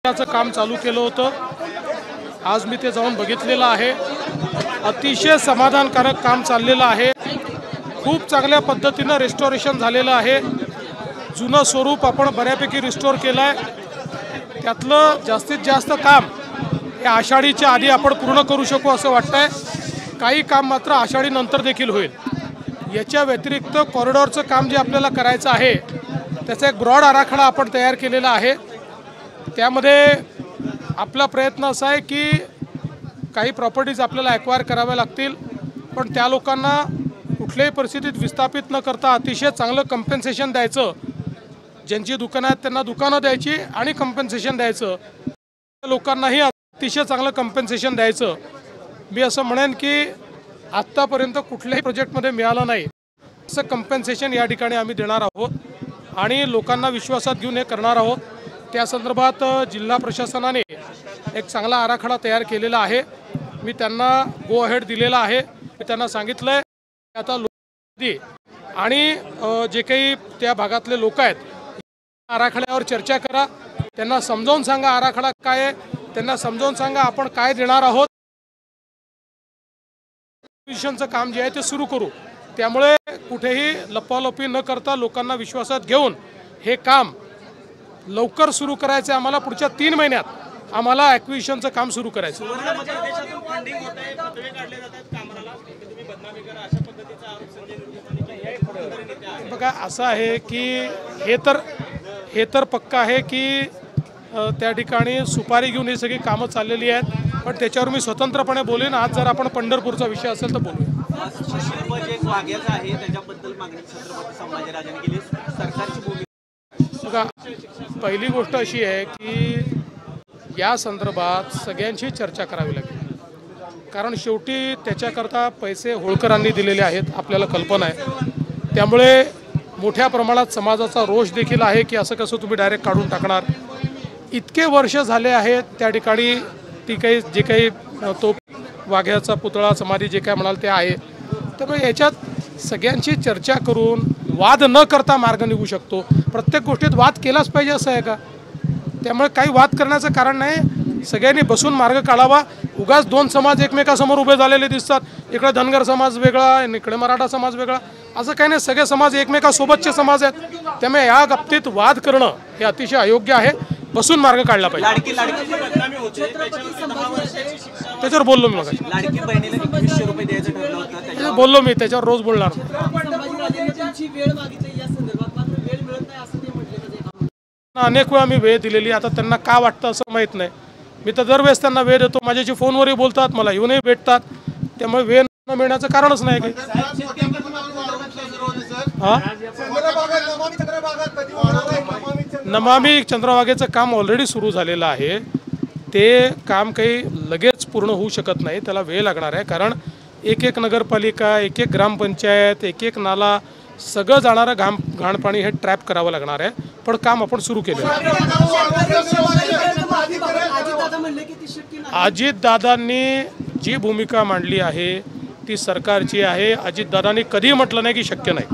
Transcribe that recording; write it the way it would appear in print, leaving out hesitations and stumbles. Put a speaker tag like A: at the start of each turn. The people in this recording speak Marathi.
A: काम चालू केलं होतं। आज मी ते जाऊन बघितलेलं आहे। अतिशय समाधानकारक काम चाललेलं आहे। खूप चांगल्या पद्धतीने रेस्टोरेशन झालेलं आहे। जुनं स्वरूप आपण बऱ्यापैकी रिस्टोर केलं आहे। त्यातलं जास्तीत जास्त काम हे आषाढीच्या आधी आपण पूर्ण करू शकू असं वाटतंय। काही काम मात्र आषाढी नंतर देखील होईल। याच्या व्यतिरिक्त कॉरिडॉरचं काम जे आपल्याला करायचं आहे त्याचा एक ब्रॉड आराखडा आपण तयार केलेला आहे। त्यामध्ये आपला प्रयत्न असा आहे की काही प्रॉपर्टीज आपल्याला ॲक्वायर कराव्या लागतील, पण त्या लोकांना कुठल्याही परिस्थितीत विस्थापित न करता अतिशय चांगलं कम्पेन्सेशन द्यायचं। ज्यांची दुकानं आहेत त्यांना दुकानं द्यायची आणि कम्पेन्सेशन द्यायचं। लोकांनाही अतिशय चांगलं कम्पेन्सेशन द्यायचं। मी असं म्हणेन की आत्तापर्यंत कुठल्याही प्रोजेक्टमध्ये मिळालं नाही असं कम्पेन्सेशन या ठिकाणी आम्ही देणार आहोत आणि लोकांना विश्वासात घेऊन हे करणार आहोत। त्या संदर्भात जिल्हा प्रशासनाने एक चांगला आराखडा तयार केलेला आहे। मी त्यांना गो अहेड दिलेला आहे। मी त्यांना सांगितलं आहे की आता आणि जे काही त्या भागातले लोक आहेत आराखड्यावर चर्चा करा, त्यांना समजावून सांगा आराखडा काय आहे, त्यांना समजावून सांगा आपण काय देणार आहोत। मिशनचं काम जे आहे ते सुरू करू। त्यामुळे कुठेही लपालपी न करता लोकांना विश्वासात घेऊन हे काम लवकर सुरू करायचं। आम्हाला पुढच्या 3 महिन्यात आम्हाला ॲक्विजिशनचं काम सुरू करायचं। बघा असं आहे की हे तर पक्का आहे की त्या ठिकाणी सुपारी घेऊन ही सगळी कामं चाललेली आहेत, पण त्याच्यावर मी स्वतंत्रपणे बोलेन। आज जर आपण पंढरपूरचा विषय असेल तर बोलूया। बघा पहिली गोष्ट अशी आहे की या संदर्भात सगळ्यांची चर्चा करावी लागेल, कारण शेवटी त्याच्याकरता पैसे होळकरांनी दिलेले आहेत आपल्याला कल्पना आहे। त्यामुळे मोठ्या प्रमाणात समाजाचा रोष देखील आहे की असं कसं तुम्ही डायरेक्ट काढून टाकणार। इतके वर्ष झाले आहेत त्या ठिकाणी जे काही तो वाघ्याचा पुतळा समाधी जे काय म्हणाल ते आहे। त्यामुळे याच्यात सगळ्यांची चर्चा करून वाद न करता मार्ग निघू शकतो। प्रत्येक गोष्टीत वाद केलाच पाहिजे असं आहे का? त्यामुळे काही वाद करण्याचं कारण नाही। सगळ्यांनी बसून मार्ग काढावा। उगाच 2 समाज एकमेकासमोर उभे झालेले दिसतात, इकडे धनगर समाज वेगळा इकडे मराठा समाज वेगळा, असं काही नाही। सगळे समाज एकमेकासोबतचे समाज आहेत। त्यामुळे या बाबतीत वाद करणं हे अतिशय अयोग्य आहे। बसून मार्ग काढला पाहिजे। त्याच्यावर बोललो मी मगाशी, बोललो मी त्याच्यावर रोज बोलणार। अनेक वेळा मी वेळ दिलेली, आता त्यांना का वाटतं असं माहीत नाही। मी तर दरवेळेस त्यांना वेळ देतो, माझ्याशी फोनवरही बोलतात, मला येऊनही भेटतात। त्यामुळे वेळ न मिळण्याचं कारणच नाही की नमामी चंद्रभागेचं काम ऑलरेडी सुरू झालेलं आहे। ते काम काही लगेच पूर्ण होऊ शकत नाही, त्याला वेळ लागणार आहे। कारण एक नगरपालिका, एक ग्रामपंचायत, एक नाला, सगळं जाणारं घाण पाणी हे ट्रॅप करावं लागणार आहे। पण काम आपण सुरू केलं आहे। अजितदादांनी जी भूमिका मांडली आहे ती सरकारची आहे। अजितदादांनी कधी म्हटलं नाही की शक्य नाही।